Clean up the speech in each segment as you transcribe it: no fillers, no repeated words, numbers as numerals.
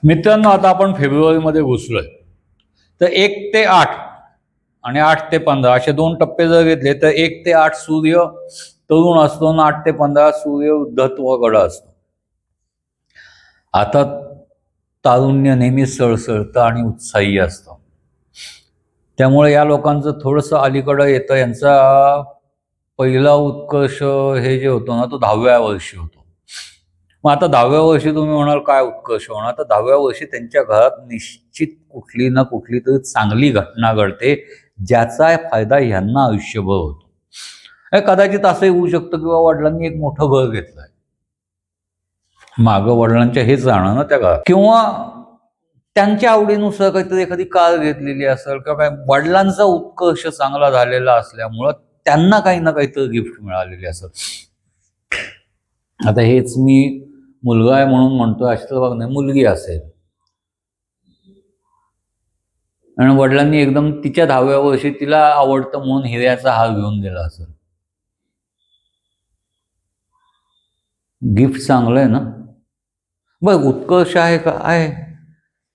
मित्रांनो, आता आपण फेब्रुवारीमध्ये घुसलोय. तर 1 ते 8 आणि 8 ते 15 असे 2 टप्पे जर घेतले तर 1 ते 8 सूर्य तरुण असतो आणि 8 ते 15 सूर्य वृद्धत्वाकडे असतो. आता तारुण्य नेहमी सळसळतं आणि उत्साही असतं. त्यामुळे या लोकांचं थोडंसं अलीकडं येतं. यांचा पहिला उत्कर्ष हे जे होतं ना, तो 10व्या वर्षी होतो. मग आता 10व्या वर्षी तुम्ही म्हणाल काय उत्कर्ष होणार? तर 10व्या वर्षी त्यांच्या घरात निश्चित कुठली ना कुठली तरी चांगली घटना घडते, ज्याचा फायदा ह्यांना आयुष्यभर होतो. कदाचित असंही होऊ शकतं किंवा वडिलांनी एक मोठं घर घेतलंय, मागं वडिलांच्या हेच राहणं ना त्या घरात, किंवा त्यांच्या आवडीनुसार काहीतरी एखादी कार घेतलेली असेल, किंवा काय वडिलांचा उत्कर्ष चांगला झालेला असल्यामुळं त्यांना काही ना काहीतरी गिफ्ट मिळालेली असेल. आता हेच मी मुलगा आहे म्हणून म्हणतोय, असं बघ नाही, मुलगी असेल आणि वडिलांनी एकदम तिच्या 10व्या वर्षी तिला आवडतं म्हणून हिऱ्याचा हार घेऊन दिला असेल. गिफ्ट चांगलं आहे ना, बघ उत्कर्ष आहे का? आहे.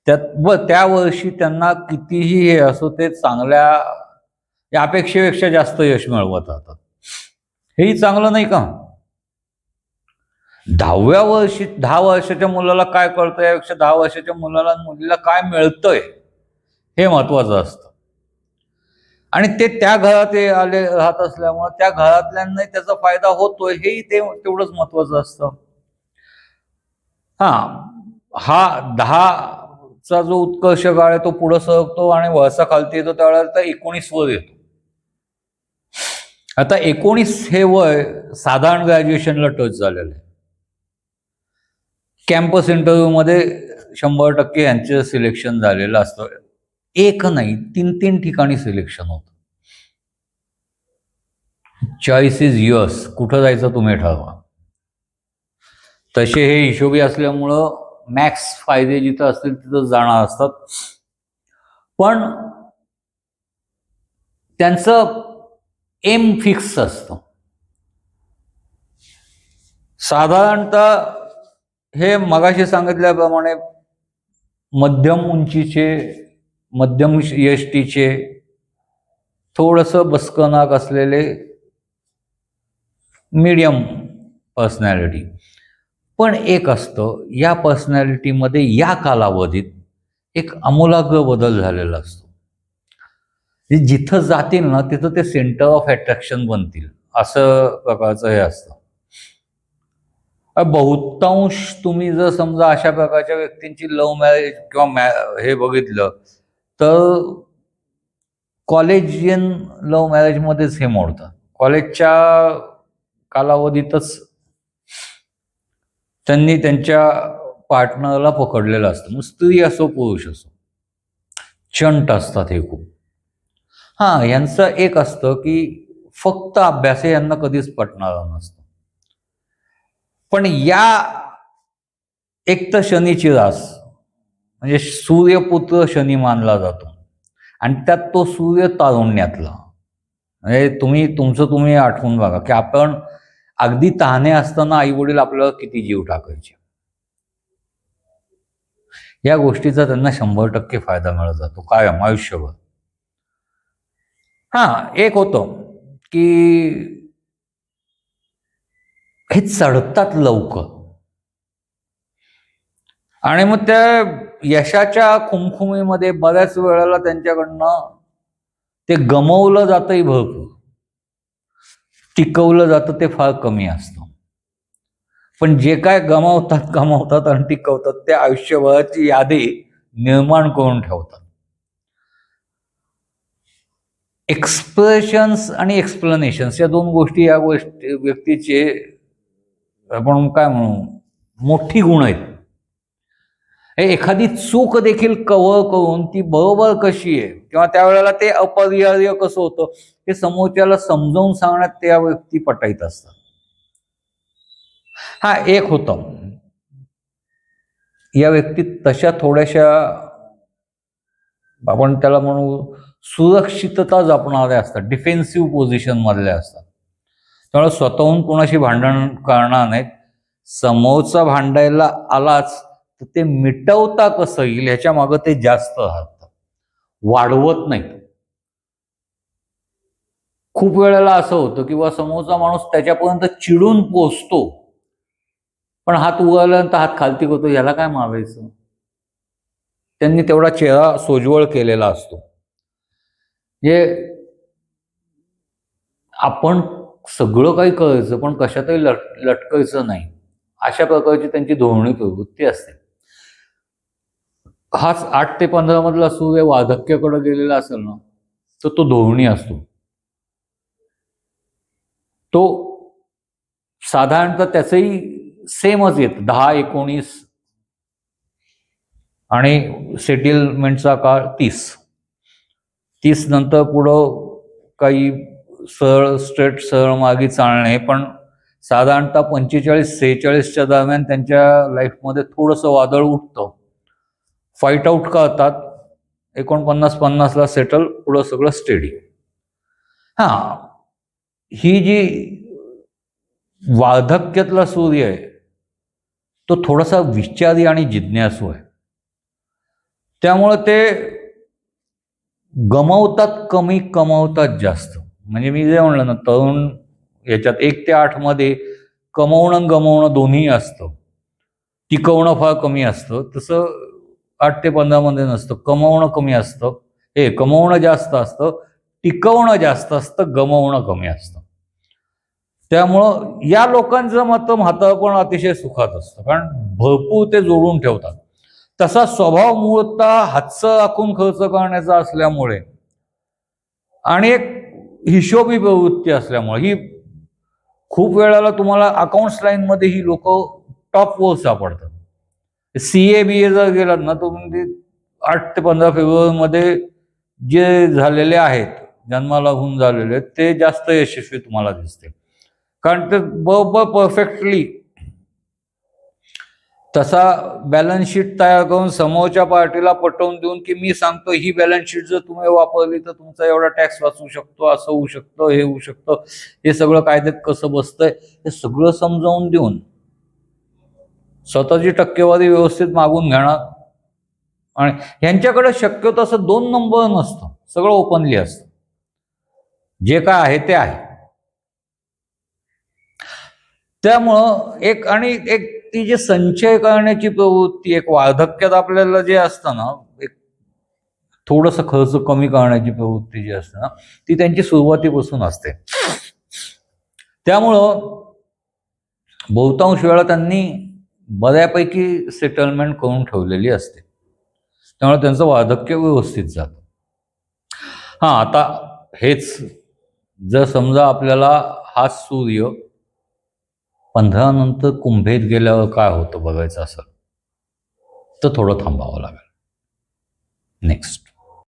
त्या वर्षी त्यांना कितीही हे असो, ते चांगल्या अपेक्षेपेक्षा जास्त यश मिळवत राहतात. हेही चांगलं नाही का? 10व्या वर्षी 10 वर्षाच्या मुलाला काय कळतं यापेक्षा 10 वर्षाच्या मुलाला मुलीला काय मिळतंय हे महत्वाचं असतं. आणि ते त्या घरात आले राहत असल्यामुळे त्या घरातल्यांना त्याचा फायदा होतोय हेही तेवढंच महत्वाचं असतं. हा 10चा जो उत्कर्ष काळ आहे तो पुढे सरकतो आणि वळसा खालती येतो, त्यावेळेला 19 वर येतो. आता 19 हे वय साधारण ग्रॅज्युएशनला टच झालेलं आहे. कॅम्पस इंटरव्ह्यूमध्ये 100% यांचं सिलेक्शन झालेलं असतं. एक नाही, 3 ठिकाणी सिलेक्शन होतं. Choice is yours. कुठं जायचं तुम्ही ठरवा. तसे हे हिशोबी असल्यामुळं मॅक्स फायदे जिथं असतील तिथं जाणार असतात. पण त्यांचं एम फिक्स असतं. साधारणतः हे मगाशी सांगितल्याप्रमाणे मध्यम उंचीचे, मध्यम यष्टीचे, थोडंसं बसकनाक असलेले, मीडियम पर्सनॅलिटी. पण एक असतं, या पर्सनॅलिटीमध्ये या कालावधीत एक आमूलाग्र बदल झालेला असतो. जिथं जातील ना तिथं ते सेंटर ऑफ अट्रॅक्शन बनतील, असं प्रकारचं हे असतं. बहुतांश तुम्ही जर समजा अशा प्रकारच्या व्यक्तींची लव्ह मॅरेज किंवा हे बघितलं तर कॉलेजियन लव्ह मॅरेजमध्येच हे मोडतात. कॉलेजच्या कालावधीतच त्यांनी त्यांच्या पार्टनरला पकडलेलं असतं. मग स्त्री असो पुरुष असो, चंट असतात हे खूप. यांचं एक असतं की फक्त अभ्यास हे यांना कधीच पटणारा नसतं. पण एक तर शनीची रास म्हणजे सूर्यपुत्र शनी मानला जातो आणि त्यात तो सूर्य तारुण्यातला. म्हणजे तुम्ही आठवून बघा की आपण अगदी तहाने असताना आई वडील आपल्याला किती जीव टाकायचे. या गोष्टीचा त्यांना 100% फायदा मिळत जातो कायम आयुष्यभर. एक होतं की हे चढतात लवकर आणि मग त्या यशाच्या खुमखुमीमध्ये बऱ्याच वेळेला त्यांच्याकडनं ते गमवलं जातंही भरपूर, टिकवलं जातं ते फार कमी असतं. पण जे काय गमावतात आणि टिकवतात ते आयुष्यभराची यादी निर्माण करून ठेवतात. एक्सप्रेशन्स आणि एक्सप्लेनेशन्स या 2 गोष्टी या व्यक्तीचे आपण काय म्हणू मोठी गुण आहेत. एखादी चूक देखील कव्हर करून ती बरोबर कशी आहे किंवा त्यावेळेला ते अपरिहार्य कसं होतं हे समोरच्याला समजावून सांगण्यात त्या व्यक्ती पटाईत असतात. एक होतं, या व्यक्तीत तशा थोड्याशा आपण त्याला म्हणू सुरक्षितता जपणाऱ्या असतात, डिफेन्सिव्ह पोझिशन मधल्या असतात. त्यामुळे स्वतःहून कोणाशी भांडण करणार नाहीत. समोरचा भांडायला आलाच तर ते मिटवता कसं येईल ह्याच्या मागं ते जास्त राहतं, वाढवत नाही. खूप वेळेला असं होतं किंवा समोरचा माणूस त्याच्यापर्यंत चिडून पोचतो, पण हात उगारल्यानंतर हात खालती होतो, याला काय मारायचं. त्यांनी तेवढा चेहरा सोज्वळ केलेला असतो. हे आपण सगळं काही करायचं पण कशातही लटकायचं नाही, अशा प्रकारची त्यांची धोरणी प्रवृत्ती असते. हाच 8 ते 15 मधला सूर्य वार्धक्याकडे गेलेला असेल ना, तर तो धोरणी असतो. तो साधारणतः त्याचंही सेमच येतं 10, 19 आणि सेटलमेंटचा काळ 30 नंतर पुढं काही स्ट्रेट सरळ मागे चालणे, पण साधारणतः 45-46च्या दरम्यान त्यांच्या लाईफमध्ये थोडंसं वादळ उठतं, फाईट आउट करतात, 49-50ला सेटल, पुढं सगळं स्टेडी. ही जी वार्धक्यातला सूर्य आहे तो थोडासा विचारी आणि जिज्ञासू आहे. त्यामुळे ते गमावतात कमी, कमावतात जास्त. म्हणजे मी जे म्हणलं ना, तरुण याच्यात 1 ते 8 मध्ये कमवणं गमावणं दोन्ही असतं, टिकवणं फार कमी असतं. तसं 8 ते 15 मध्ये नसतं. कमवणं कमी असतं, कमवणं जास्त असतं, टिकवणं जास्त असतं, गमावणं कमी असतं. त्यामुळं या लोकांचं मत म्हातारपण अतिशय सुखात असतं, कारण भरपूर ते जोडून ठेवतात. तसा स्वभाव मूळतः हातचं राखून खर्च करण्याचा असल्यामुळे आणि एक हिशोबी प्रवृत्ती असल्यामुळे ही खूप वेळेला तुम्हाला अकाउंट्स लाईनमध्ये ही लोक टॉपवर सापडतात. CA BA जर गेलात ना, तर म्हणजे 8 ते 15 फेब्रुवारीमध्ये जे झालेले आहेत, जन्माला होऊन झालेले, ते जास्त यशस्वी तुम्हाला दिसते, कारण ते बरोबर परफेक्टली तसा बॅलन्स शीट तयार करून समोरच्या पार्टीला पटवून देऊन की मी सांगतो ही बॅलन्स शीट जर तुम्ही वापरली तर तुमचा एवढा टॅक्स वाचू शकतो, असं होऊ शकतं, हे होऊ शकतं, हे सगळं कायद्यात कसं बसतंय, हे सगळं समजावून देऊन स्वतःची टक्केवारी व्यवस्थित मागून घेणार. आणि ह्यांच्याकडे शक्यतो असं 2 नंबर नसतं, सगळं ओपनली असतं, जे काय आहे ते आहे. त्यामुळं एक ती जे संचय करण्याची प्रवृत्ती, एक वार्धक्यात आपल्याला जे असतं ना, एक थोडंसं खर्च कमी करण्याची प्रवृत्ती जी असते ना, ती त्यांची सुरुवातीपासून असते. त्यामुळं बहुतांश वेळा त्यांनी बऱ्यापैकी सेटलमेंट करून ठेवलेली असते, त्यामुळे त्यांचं वार्धक्य व्यवस्थित जातं. आता हेच जर समजा आपल्याला हा सूर्य 15 नंतर कुंभेत गेल्यावर काय होतं बघायचं असेल तर थोडं थांबावं लागेल. नेक्स्ट.